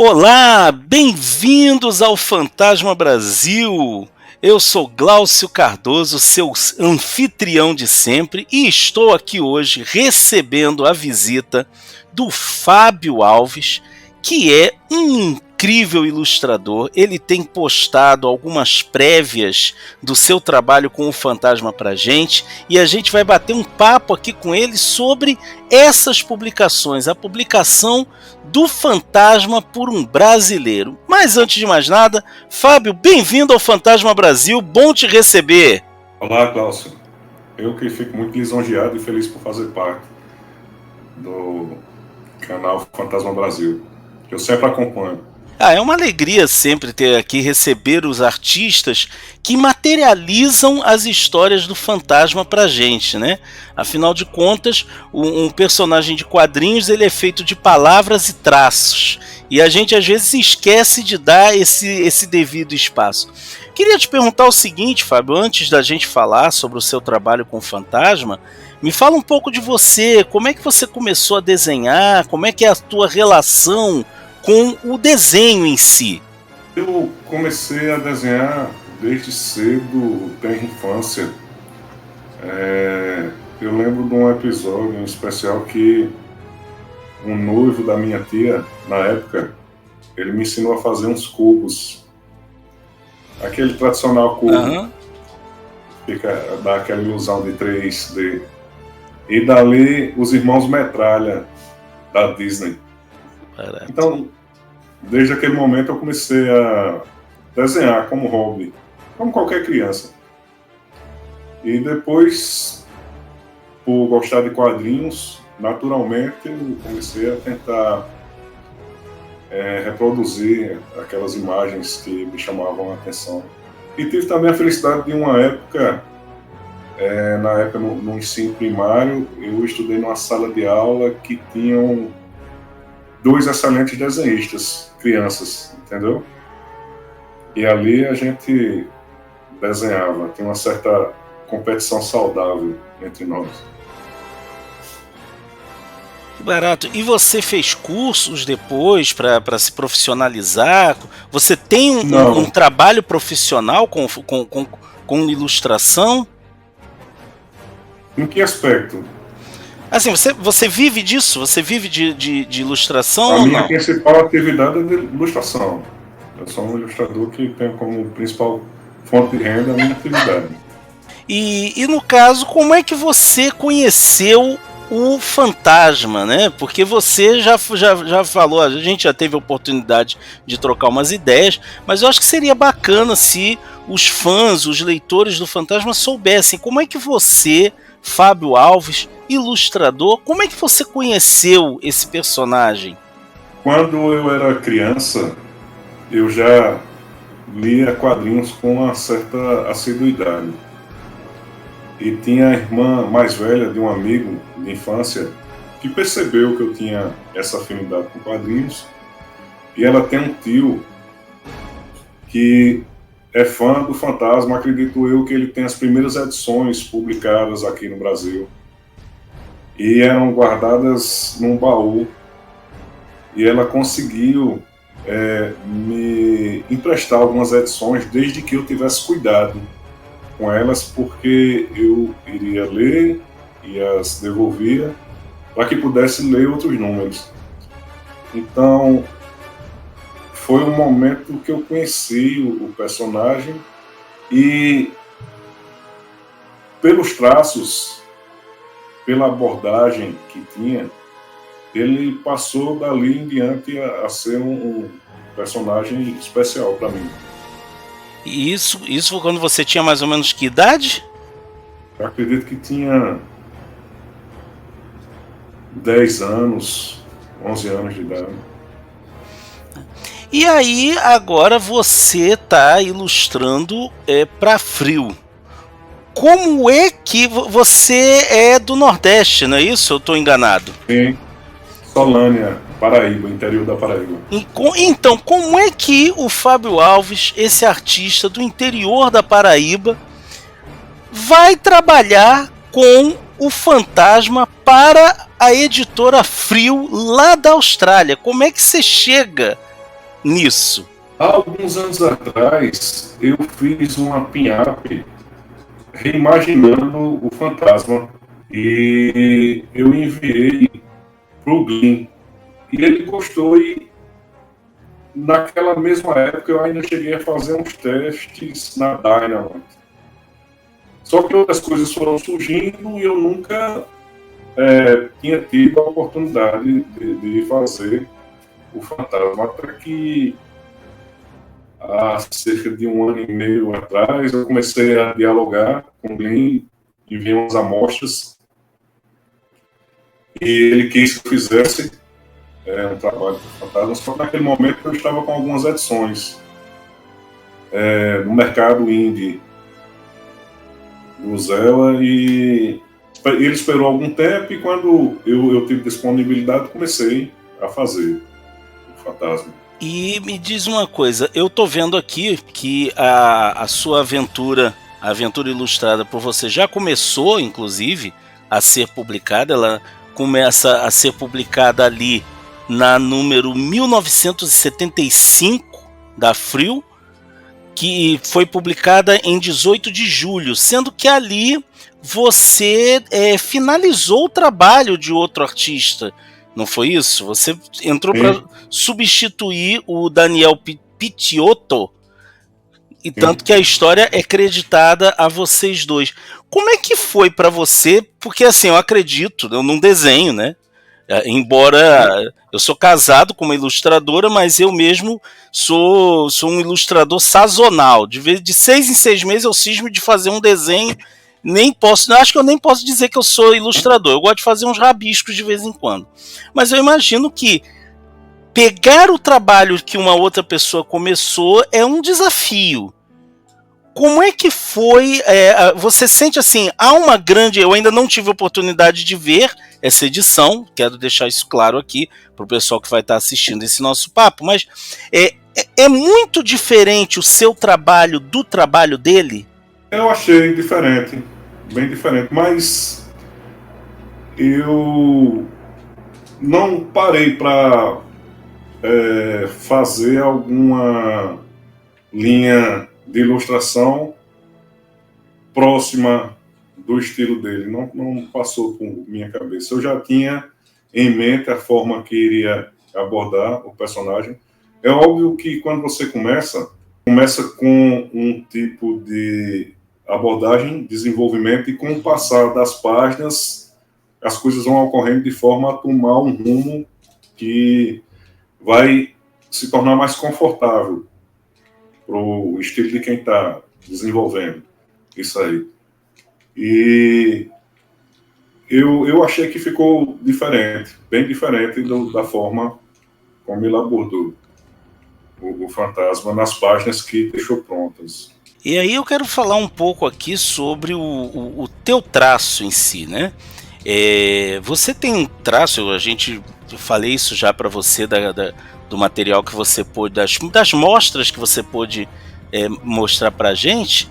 Olá, bem-vindos ao Fantasma Brasil. Eu sou Glaucio Cardoso, seu anfitrião de sempre, e estou aqui hoje recebendo a visita do Fábio Alves, que é um incrível ilustrador. Ele tem postado algumas prévias do seu trabalho com o Fantasma pra gente, e a gente vai bater um papo aqui com ele sobre essas publicações, a publicação do Fantasma por um brasileiro. Mas antes de mais nada, Fábio, bem-vindo ao Fantasma Brasil, bom te receber. Olá, Glaucio. Eu que fico muito lisonjeado e feliz por fazer parte do canal Fantasma Brasil, que eu sempre acompanho. É uma alegria sempre ter aqui, receber os artistas que materializam as histórias do fantasma pra gente, né? Afinal de contas, um personagem de quadrinhos ele é feito de palavras e traços, e a gente às vezes esquece de dar esse devido espaço. Queria te perguntar o seguinte, Fábio, antes da gente falar sobre o seu trabalho com o fantasma, me fala um pouco de você, como é que você começou a desenhar, como é que é a tua relação com o desenho em si? Eu comecei a desenhar desde cedo, tenra infância. Eu lembro de um episódio em especial que um noivo da minha tia, na época, ele me ensinou a fazer uns cubos. Aquele tradicional cubo, dá aquela ilusão de 3D. E dali, os irmãos Metralha, da Disney. Então, desde aquele momento eu comecei a desenhar como hobby, como qualquer criança. E depois, por gostar de quadrinhos, naturalmente eu comecei a tentar reproduzir aquelas imagens que me chamavam a atenção. E tive também a felicidade de uma época, no ensino primário, eu estudei numa sala de aula que tinham 2 excelentes desenhistas, crianças, entendeu? E ali a gente desenhava, tinha uma certa competição saudável entre nós. Que barato. E você fez cursos depois para se profissionalizar? Você tem um trabalho profissional com ilustração? Em que aspecto? Assim, você vive disso? Você vive de ilustração? A minha principal atividade é de ilustração. Eu sou um ilustrador que tem como principal fonte de renda a minha atividade. E no caso, como é que você conheceu o fantasma, né? Porque você já falou, a gente já teve a oportunidade de trocar umas ideias, mas eu acho que seria bacana se os fãs, os leitores do fantasma soubessem como é que você, Fábio Alves, ilustrador, como é que você conheceu esse personagem? Quando eu era criança, eu já lia quadrinhos com uma certa assiduidade. E tinha a irmã mais velha de um amigo de infância que percebeu que eu tinha essa afinidade com quadrinhos, e ela tem um tio que é fã do Fantasma. Acredito eu que ele tem as primeiras edições publicadas aqui no Brasil. E eram guardadas num baú. E ela conseguiu me emprestar algumas edições desde que eu tivesse cuidado com elas, porque eu iria ler e as devolvia para que pudesse ler outros números. Então, foi um momento que eu conheci o personagem, e pelos traços, pela abordagem que tinha, ele passou dali em diante a ser um personagem especial para mim. E isso foi quando você tinha mais ou menos que idade? Eu acredito que tinha 10 anos, 11 anos de idade. E aí, agora você está ilustrando para Frio. Como é que você é do Nordeste, não é isso? Eu estou enganado? Sim, Solânia, Paraíba, interior da Paraíba. Então, como é que o Fábio Alves, esse artista do interior da Paraíba, vai trabalhar com o Fantasma para a editora Frio lá da Austrália? Como é que você chega nisso? Há alguns anos atrás, eu fiz uma pin-up reimaginando o fantasma e eu enviei pro Glyn. E ele gostou e naquela mesma época eu ainda cheguei a fazer uns testes na Dynamite. Só que outras coisas foram surgindo e eu nunca tinha tido a oportunidade de fazer o fantasma. Até que há cerca de 1 ano e meio atrás eu comecei a dialogar com o Glyn, enviei umas amostras e ele quis que eu fizesse um trabalho de fantasma, só que naquele momento eu estava com algumas edições no mercado indie do Zella e ele esperou algum tempo e quando eu tive disponibilidade comecei a fazer o fantasma. E me diz uma coisa, eu tô vendo aqui que a sua aventura, a aventura ilustrada por você já começou, inclusive, a ser publicada. Ela começa a ser publicada ali na número 1975 da Fril, que foi publicada em 18 de julho, sendo que ali você finalizou o trabalho de outro artista. Não foi isso? Você entrou para substituir o Daniel Picciotto, e tanto que a história é creditada a vocês dois. Como é que foi para você? Porque assim, eu acredito, eu não desenho, né? Embora eu sou casado com uma ilustradora, mas eu mesmo sou um ilustrador sazonal. De 6 em 6 meses eu cismo de fazer um desenho. Acho que eu nem posso dizer que eu sou ilustrador. Eu gosto de fazer uns rabiscos de vez em quando. Mas eu imagino que pegar o trabalho que uma outra pessoa começou é um desafio. Como é que foi? Você sente assim, há uma grande... Eu ainda não tive oportunidade de ver essa edição, quero deixar isso claro aqui para o pessoal que vai estar assistindo esse nosso papo, mas é muito diferente o seu trabalho do trabalho dele? Eu achei diferente, bem diferente, mas eu não parei para fazer alguma linha de ilustração próxima do estilo dele. Não passou por minha cabeça. Eu já tinha em mente a forma que iria abordar o personagem. É óbvio que quando você começa com um tipo de abordagem, desenvolvimento, e com o passar das páginas as coisas vão ocorrendo de forma a tomar um rumo que vai se tornar mais confortável para o estilo de quem está desenvolvendo isso aí. E eu achei que ficou diferente, bem diferente da forma como ele abordou o fantasma nas páginas que deixou prontas. E aí eu quero falar um pouco aqui sobre o teu traço em si, né? Você tem um traço, eu falei isso já para você do material que você pôde, das mostras que você pôde mostrar pra gente,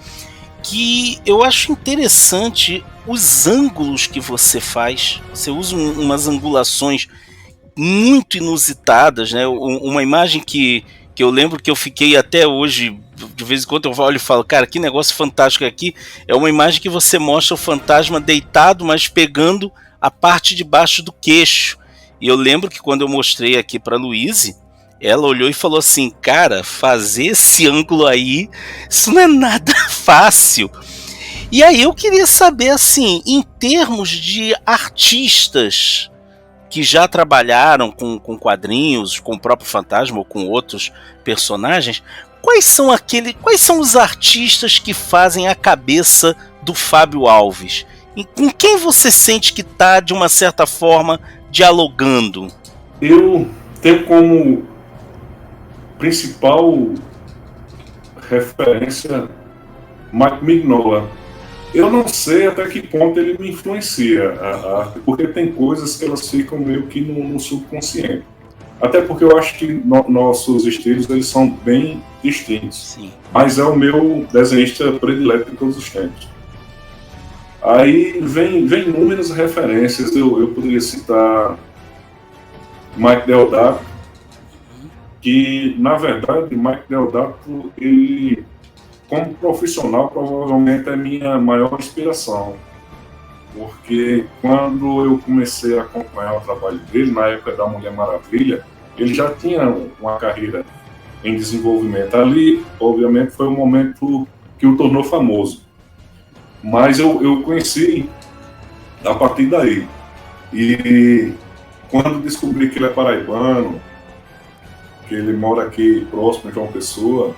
que eu acho interessante os ângulos que você faz. Você usa umas angulações muito inusitadas, né? Uma imagem que eu lembro que eu fiquei até hoje, de vez em quando eu olho e falo, cara, que negócio fantástico aqui. É uma imagem que você mostra o fantasma deitado, mas pegando a parte de baixo do queixo. E eu lembro que quando eu mostrei aqui para a Luíse, ela olhou e falou assim, cara, fazer esse ângulo aí, isso não é nada fácil. E aí eu queria saber, assim, em termos de artistas que já trabalharam com quadrinhos, com o próprio fantasma ou com outros personagens, quais são os artistas que fazem a cabeça do Fábio Alves? E com quem você sente que está, de uma certa forma, dialogando? Eu tenho como principal referência Mike Mignola. Eu não sei até que ponto ele me influencia a arte, porque tem coisas que elas ficam meio que no subconsciente. Até porque eu acho que nossos estilos eles são bem distintos. Sim. Mas é o meu desenhista predileto de todos os tempos. Aí vem inúmeras referências. Eu poderia citar Mike Deodato, que, na verdade, Mike Deodato, ele, como profissional, provavelmente é minha maior inspiração. Porque quando eu comecei a acompanhar o trabalho dele, na época da Mulher Maravilha, ele já tinha uma carreira em desenvolvimento. Ali, obviamente, foi o momento que o tornou famoso. Mas eu conheci a partir daí. E quando descobri que ele é paraibano, que ele mora aqui próximo de João Pessoa,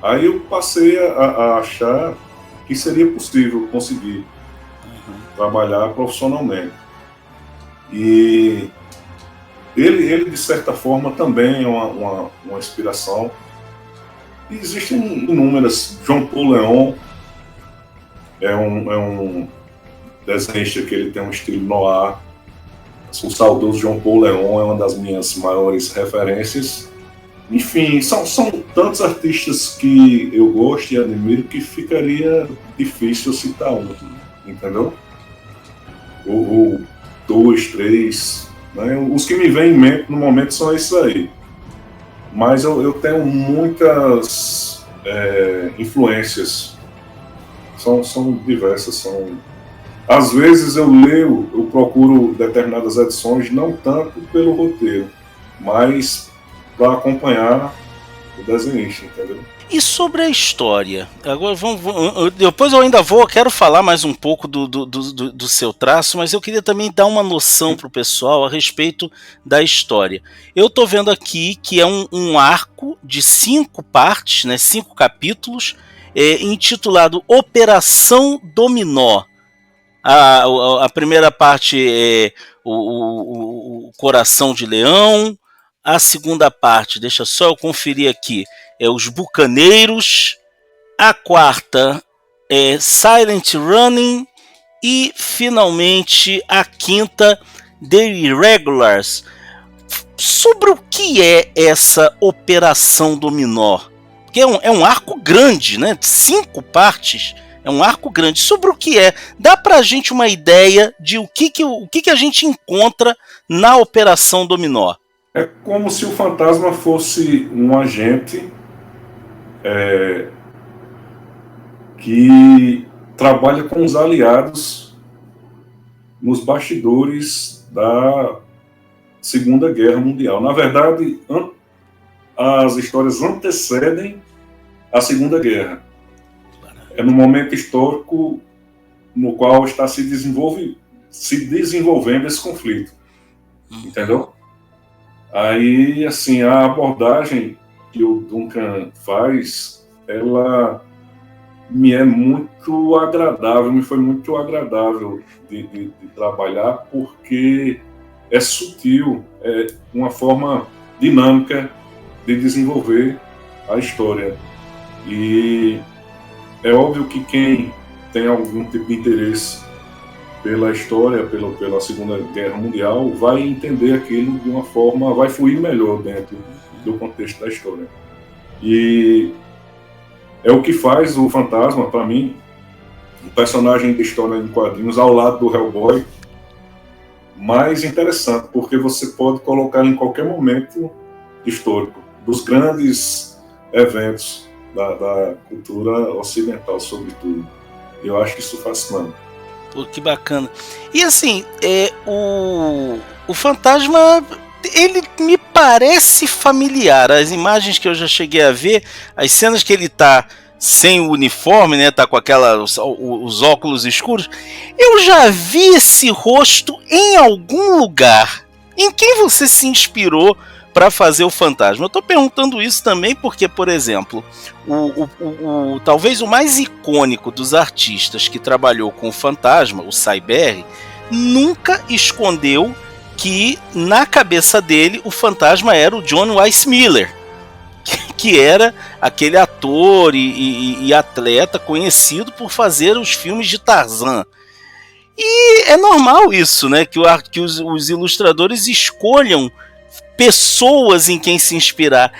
aí eu passei a achar que seria possível conseguir trabalhar profissionalmente. E ele de certa forma, também é uma inspiração. E existem inúmeras. João Paul Leon é um desenhista que ele tem um estilo noir. O saudoso João Paul Leon é uma das minhas maiores referências. Enfim, são tantos artistas que eu gosto e admiro que ficaria difícil citar um, entendeu? Ou dois, três, né? Os que me vêm em mente no momento são esses aí. Mas eu tenho muitas influências. São diversas. Às vezes eu procuro determinadas edições, não tanto pelo roteiro, mas para acompanhar o desenhista, entendeu? E sobre a história? Agora depois eu ainda quero falar mais um pouco do seu traço, mas eu queria também dar uma noção para o pessoal a respeito da história. Eu estou vendo aqui que é um arco de 5 partes, né, 5 capítulos, intitulado Operação Dominó. A primeira parte é o Coração de Leão. A segunda parte, deixa só eu conferir aqui, é Os Bucaneiros. A quarta é Silent Running. E, finalmente, a quinta, The Irregulars. Sobre o que é essa Operação Dominó? Porque é um arco grande, né? 5 partes. É um arco grande. Sobre o que é? Dá pra gente uma ideia de o que a gente encontra na Operação Dominó? É como se o fantasma fosse um agente que trabalha com os aliados nos bastidores da Segunda Guerra Mundial. Na verdade, as histórias antecedem a Segunda Guerra. É no momento histórico no qual está se desenvolvendo esse conflito. Entendeu? Aí, assim, a abordagem que o Duncan faz, ela me foi muito agradável de trabalhar, porque é sutil, é uma forma dinâmica de desenvolver a história. E é óbvio que quem tem algum tipo de interesse pela história, pela Segunda Guerra Mundial, vai entender aquilo de uma forma, vai fluir melhor dentro do contexto da história. E é o que faz o fantasma, para mim, um personagem de história em quadrinhos ao lado do Hellboy, mais interessante, porque você pode colocar em qualquer momento histórico, dos grandes eventos da cultura ocidental, sobretudo. Eu acho isso fascinante. Pô, que bacana. E assim, o fantasma, ele me parece familiar. As imagens que eu já cheguei a ver, as cenas que ele tá sem o uniforme, né, tá com os óculos escuros, eu já vi esse rosto em algum lugar. Em quem você se inspirou para fazer o fantasma? Eu tô perguntando isso também porque, por exemplo, talvez o mais icônico dos artistas que trabalhou com o fantasma, o Cy Berry, nunca escondeu que na cabeça dele o fantasma era o John Weissmuller, que era aquele ator e atleta conhecido por fazer os filmes de Tarzan. E é normal isso, né? Que os ilustradores escolham pessoas em quem se inspirar.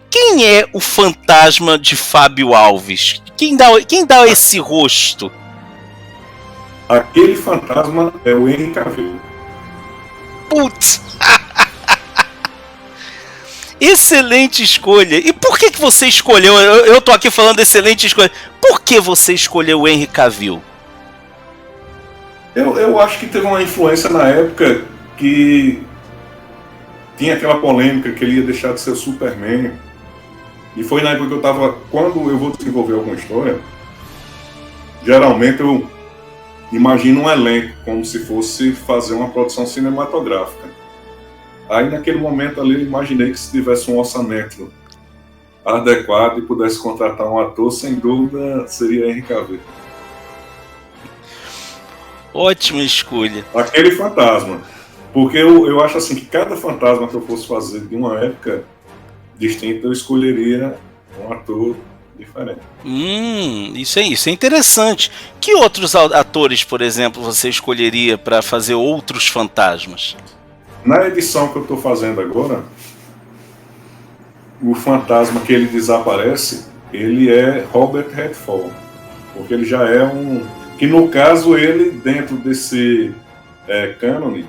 Quem é o fantasma de Fábio Alves? Quem dá esse rosto? Aquele fantasma é o Henry Cavill. Putz! Excelente escolha. E por que você escolheu? Eu tô aqui falando excelente escolha. Por que você escolheu o Henry Cavill? Eu acho que teve uma influência na época que tinha aquela polêmica que ele ia deixar de ser o Superman. E foi na época que eu tava. Quando eu vou desenvolver alguma história, geralmente eu imagino um elenco, como se fosse fazer uma produção cinematográfica. Aí naquele momento ali eu imaginei que se tivesse um orçamento adequado e pudesse contratar um ator, sem dúvida seria Henry Cavill. Ótima escolha. Aquele fantasma. Porque eu acho assim que cada fantasma que eu fosse fazer de uma época distinta, eu escolheria um ator diferente. Isso é interessante. Que outros atores, por exemplo, você escolheria para fazer outros fantasmas? Na edição que eu estou fazendo agora, o fantasma que ele desaparece, ele é Robert Redford. Porque ele já é um... Que no caso ele, dentro desse cânone,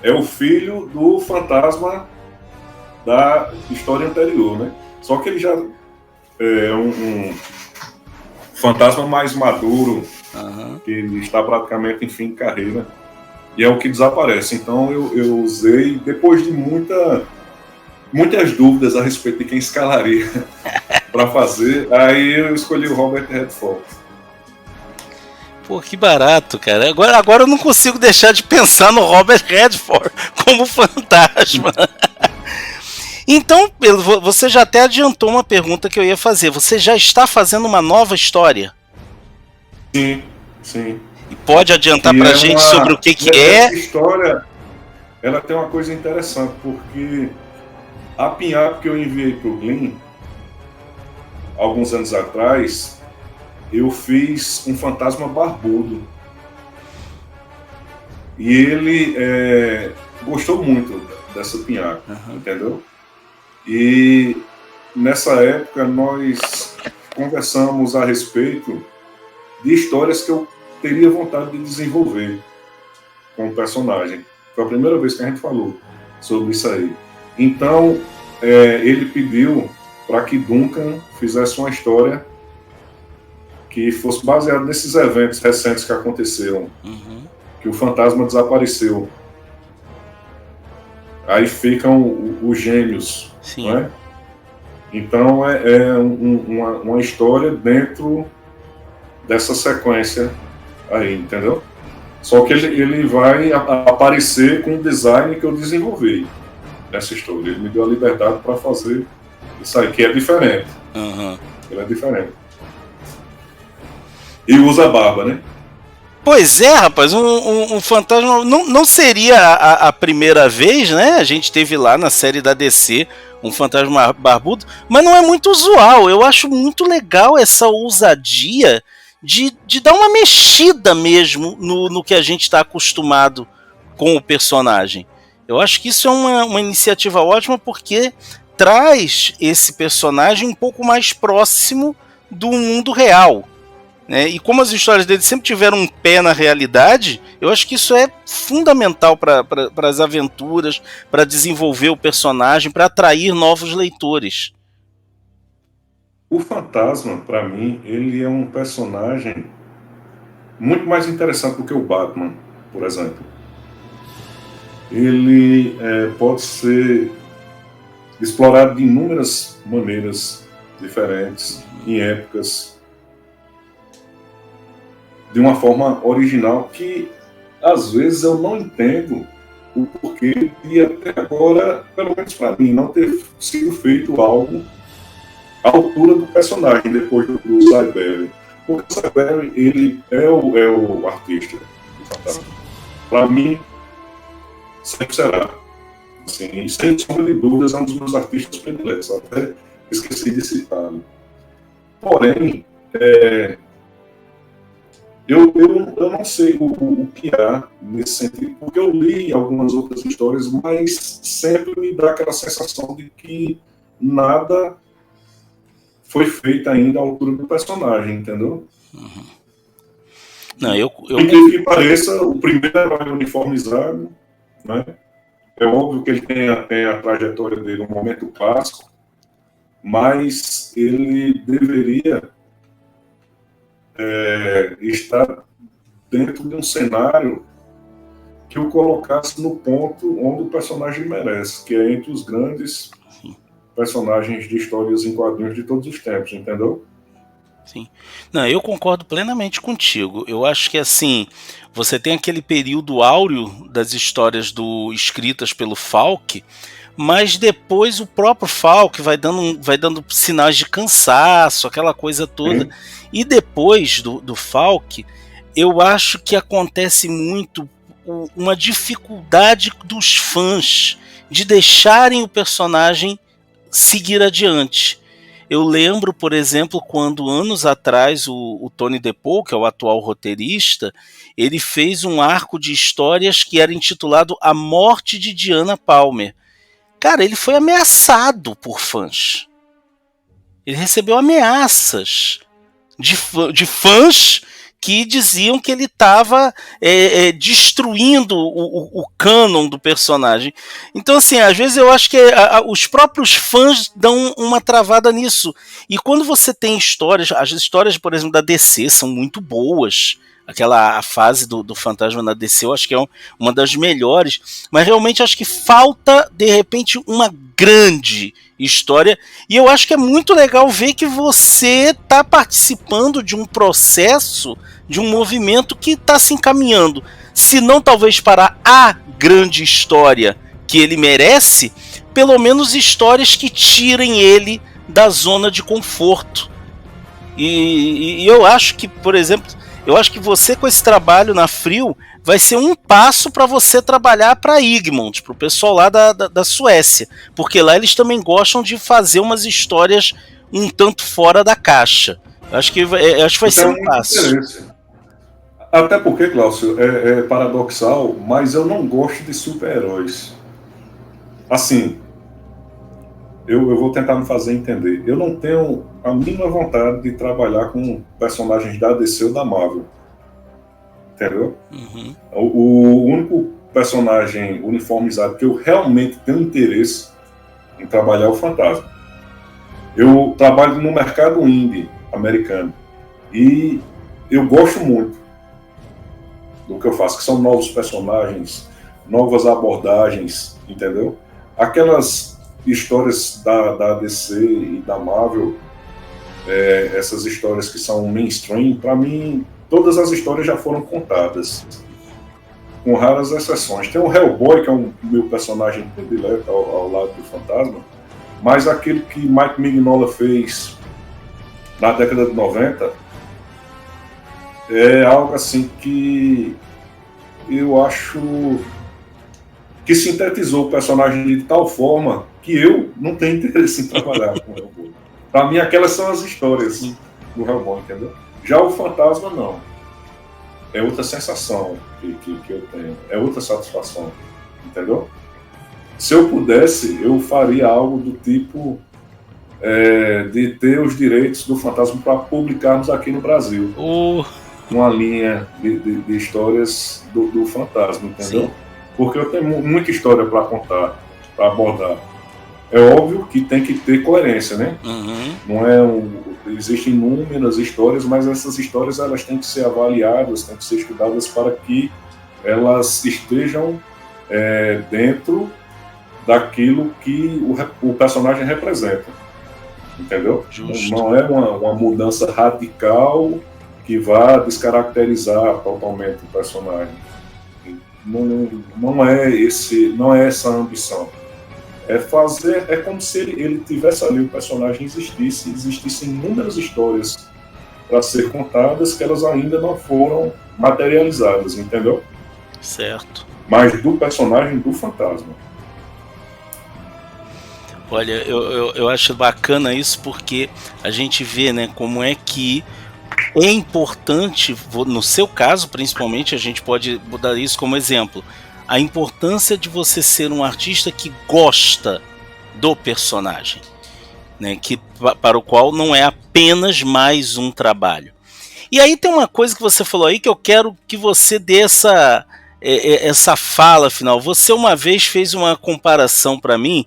é o filho do fantasma da história anterior, né? Só que ele já é um fantasma mais maduro, que está praticamente em fim de carreira, e é o que desaparece. Então eu usei, depois de muitas dúvidas a respeito de quem escalaria para fazer, aí eu escolhi o Robert Redford. Pô, que barato, cara. Agora eu não consigo deixar de pensar no Robert Redford como fantasma. Então, você já até adiantou uma pergunta que eu ia fazer. Você já está fazendo uma nova história? Sim, sim. E pode adiantar pra gente sobre o que é? Essa história, ela tem uma coisa interessante, porque a pinhata que eu enviei pro Glenn, alguns anos atrás, eu fiz um fantasma barbudo. E ele gostou muito dessa pinhata, entendeu? E nessa época nós conversamos a respeito de histórias que eu teria vontade de desenvolver com o personagem. Foi a primeira vez que a gente falou sobre isso aí. Então, ele pediu para que Duncan fizesse uma história que fosse baseada nesses eventos recentes que aconteceram, que o fantasma desapareceu. Aí ficam os gêmeos, não é? Então uma história dentro dessa sequência aí, entendeu? Só que ele vai aparecer com o design que eu desenvolvi nessa história. Ele me deu a liberdade para fazer isso aí, que é diferente. Ele é diferente. E usa barba, né? Pois é, rapaz, um fantasma não seria a primeira vez, né? A gente teve lá na série da DC um fantasma barbudo, mas não é muito usual. Eu acho muito legal essa ousadia de dar uma mexida mesmo no que a gente está acostumado com o personagem. Eu acho que isso é uma iniciativa ótima porque traz esse personagem um pouco mais próximo do mundo real. E como as histórias dele sempre tiveram um pé na realidade, eu acho que isso é fundamental para as aventuras, para desenvolver o personagem, para atrair novos leitores. O fantasma, para mim, ele é um personagem muito mais interessante do que o Batman, por exemplo. Ele pode ser explorado de inúmeras maneiras diferentes, em épocas, de uma forma original que às vezes eu não entendo o porquê de até agora, pelo menos para mim, não ter sido feito algo à altura do personagem depois do Cy Berry. Porque o Cy Berry, ele é o artista do fantasma. Para mim, sempre será. Assim, sem sombra de dúvidas, é um dos meus artistas prediletos. Até esqueci de citar. Porém, eu não sei o que há nesse sentido, porque eu li algumas outras histórias, mas sempre me dá aquela sensação de que nada foi feito ainda à altura do personagem, entendeu? Não, eu... Incrível que pareça, o primeiro herói uniformizado, né? É óbvio que ele tem a trajetória dele, um momento clássico, mas ele deveria estar dentro de um cenário que o colocasse no ponto onde o personagem merece, que é entre os grandes personagens de histórias em quadrinhos de todos os tempos, entendeu? Sim. Não, eu concordo plenamente contigo. Eu acho que assim, você tem aquele período áureo das histórias escritas pelo Falk, mas depois o próprio Falk vai dando sinais de cansaço, aquela coisa toda. Sim. E depois do Falk, eu acho que acontece muito uma dificuldade dos fãs de deixarem o personagem seguir adiante. Eu lembro, por exemplo, quando anos atrás o Tony DePaul, que é o atual roteirista, ele fez um arco de histórias que era intitulado A Morte de Diana Palmer. Cara, ele foi ameaçado por fãs. Ele recebeu ameaças de fãs que diziam que ele estava destruindo o canon do personagem. Então, assim, às vezes eu acho que os próprios fãs dão uma travada nisso. E quando você tem histórias, as histórias, por exemplo, da DC são muito boas. A fase do Fantasma na DC eu acho que é uma das melhores, mas realmente acho que falta, de repente, uma grande história, e eu acho que é muito legal ver que você está participando de um processo, de um movimento que está se encaminhando, se não talvez para a grande história que ele merece, pelo menos histórias que tirem ele da zona de conforto. E eu acho que, por exemplo, eu acho que você com esse trabalho na Frio vai ser um passo para você trabalhar para Egmont, para o pessoal lá da Suécia, porque lá eles também gostam de fazer umas histórias um tanto fora da caixa. Acho que vai ser um passo. Interesse. Até porque, Cláudio, é paradoxal, mas eu não gosto de super-heróis. Assim, eu vou tentar me fazer entender. Eu não tenho a mínima vontade de trabalhar com personagens da DC ou da Marvel. Entendeu? Uhum. O único personagem uniformizado que eu realmente tenho interesse em trabalhar é o Fantasma. Eu trabalho no mercado indie americano e eu gosto muito do que eu faço, que são novos personagens, novas abordagens, entendeu? Aquelas histórias da DC e da Marvel, essas histórias que são mainstream, para mim, todas as histórias já foram contadas, com raras exceções. Tem o Hellboy, que é o meu personagem predileto ao lado do Fantasma, mas aquele que Mike Mignola fez na década de 90 é algo assim que eu acho que sintetizou o personagem de tal forma que eu não tenho interesse em trabalhar com o Hellboy. Para mim, aquelas são as histórias do Hellboy, entendeu? Já o Fantasma, não. É outra sensação que eu tenho. É outra satisfação, entendeu? Se eu pudesse, eu faria algo do tipo de ter os direitos do Fantasma para publicarmos aqui no Brasil. Uma linha de histórias do Fantasma, entendeu? Sim. Porque eu tenho muita história para contar, para abordar. É óbvio que tem que ter coerência, né? Uhum. Não existem inúmeras histórias, mas essas histórias elas têm que ser avaliadas, têm que ser estudadas para que elas estejam dentro daquilo que o personagem representa, entendeu? Justo. Não é uma mudança radical que vá descaracterizar totalmente o personagem. Não é essa a ambição. É como se ele tivesse ali, o personagem existissem inúmeras histórias para ser contadas que elas ainda não foram materializadas, entendeu? Certo. Mas do personagem do Fantasma. Olha, eu acho bacana isso porque a gente vê, né, como é que é importante, no seu caso principalmente, a gente pode dar isso como exemplo, a importância de você ser um artista que gosta do personagem, né, para o qual não é apenas mais um trabalho. E aí tem uma coisa que você falou aí que eu quero que você dê essa fala final. Você uma vez fez uma comparação para mim.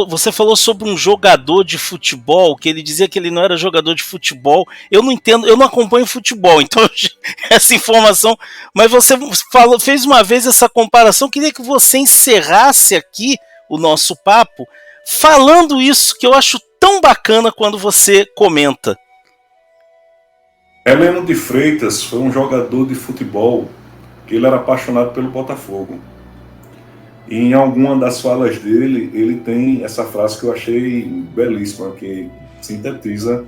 Você falou sobre um jogador de futebol, que ele dizia que ele não era jogador de futebol. Eu não entendo, eu não acompanho futebol, então essa informação. Mas você fez uma vez essa comparação. Queria que você encerrasse aqui o nosso papo falando isso, que eu acho tão bacana quando você comenta. Heleno de Freitas foi um jogador de futebol que ele era apaixonado pelo Botafogo. E em alguma das falas dele, ele tem essa frase que eu achei belíssima, que sintetiza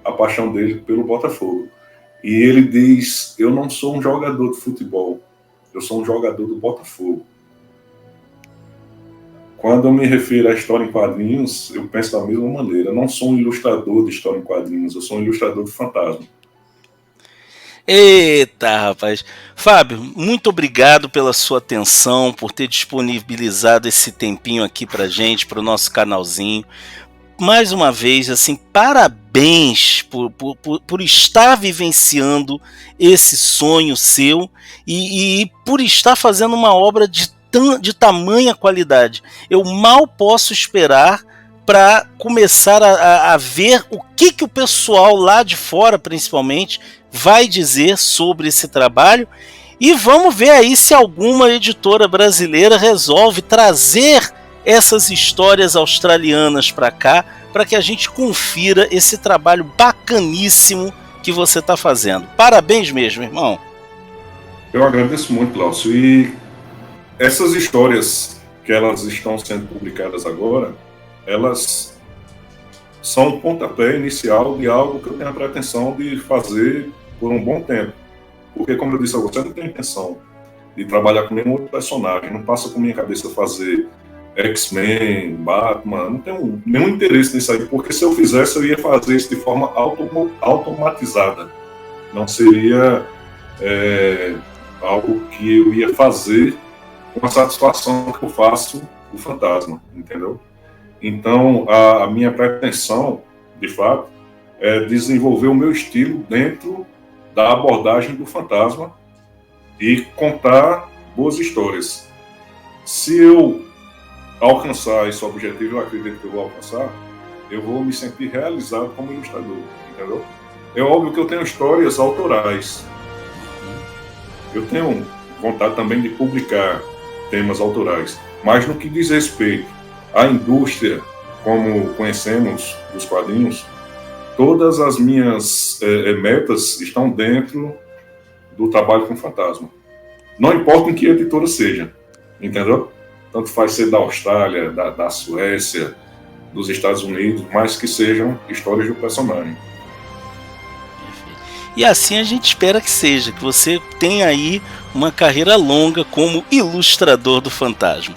a paixão dele pelo Botafogo. E ele diz: eu não sou um jogador de futebol, eu sou um jogador do Botafogo. Quando eu me refiro à história em quadrinhos, eu penso da mesma maneira. Eu não sou um ilustrador de história em quadrinhos, eu sou um ilustrador de fantasma. Eita, rapaz. Fábio, muito obrigado pela sua atenção, por ter disponibilizado esse tempinho aqui pra gente, pro nosso canalzinho. Mais uma vez, assim, parabéns por estar vivenciando esse sonho seu e por estar fazendo uma obra de tamanha qualidade. Eu mal posso esperar para começar a ver o que o pessoal lá de fora, principalmente, vai dizer sobre esse trabalho. E vamos ver aí se alguma editora brasileira resolve trazer essas histórias australianas para cá, para que a gente confira esse trabalho bacaníssimo que você está fazendo. Parabéns mesmo, irmão. Eu agradeço muito, Glaucio. E essas histórias que elas estão sendo publicadas agora, elas são um pontapé inicial de algo que eu tenho a pretensão de fazer por um bom tempo. Porque, como eu disse a você, eu não tenho intenção de trabalhar com nenhum outro personagem. Não passa por minha cabeça fazer X-Men, Batman, não tenho nenhum interesse nisso aí, porque se eu fizesse, eu ia fazer isso de forma automatizada. Não seria algo que eu ia fazer com a satisfação que eu faço do fantasma, entendeu? Então, a minha pretensão, de fato, é desenvolver o meu estilo dentro da abordagem do fantasma e contar boas histórias. Se eu alcançar esse objetivo, eu acredito que eu vou alcançar, eu vou me sentir realizado como ilustrador, entendeu? É óbvio que eu tenho histórias autorais. Eu tenho vontade também de publicar temas autorais, mas no que diz respeito à indústria, como conhecemos dos quadrinhos, todas as minhas metas estão dentro do trabalho com fantasma. Não importa em que editora seja, entendeu? Tanto faz ser da Austrália, da Suécia, dos Estados Unidos, mas que sejam histórias do personagem. E assim a gente espera que seja, que você tenha aí uma carreira longa como ilustrador do fantasma.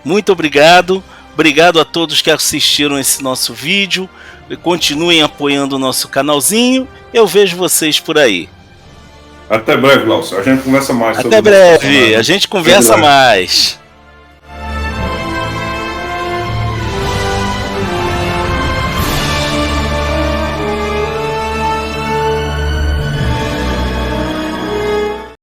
Muito obrigado, obrigado a todos que assistiram esse nosso vídeo, continuem apoiando o nosso canalzinho, eu vejo vocês por aí. Até breve, Glaucio, a gente conversa mais. Até breve, a gente conversa mais.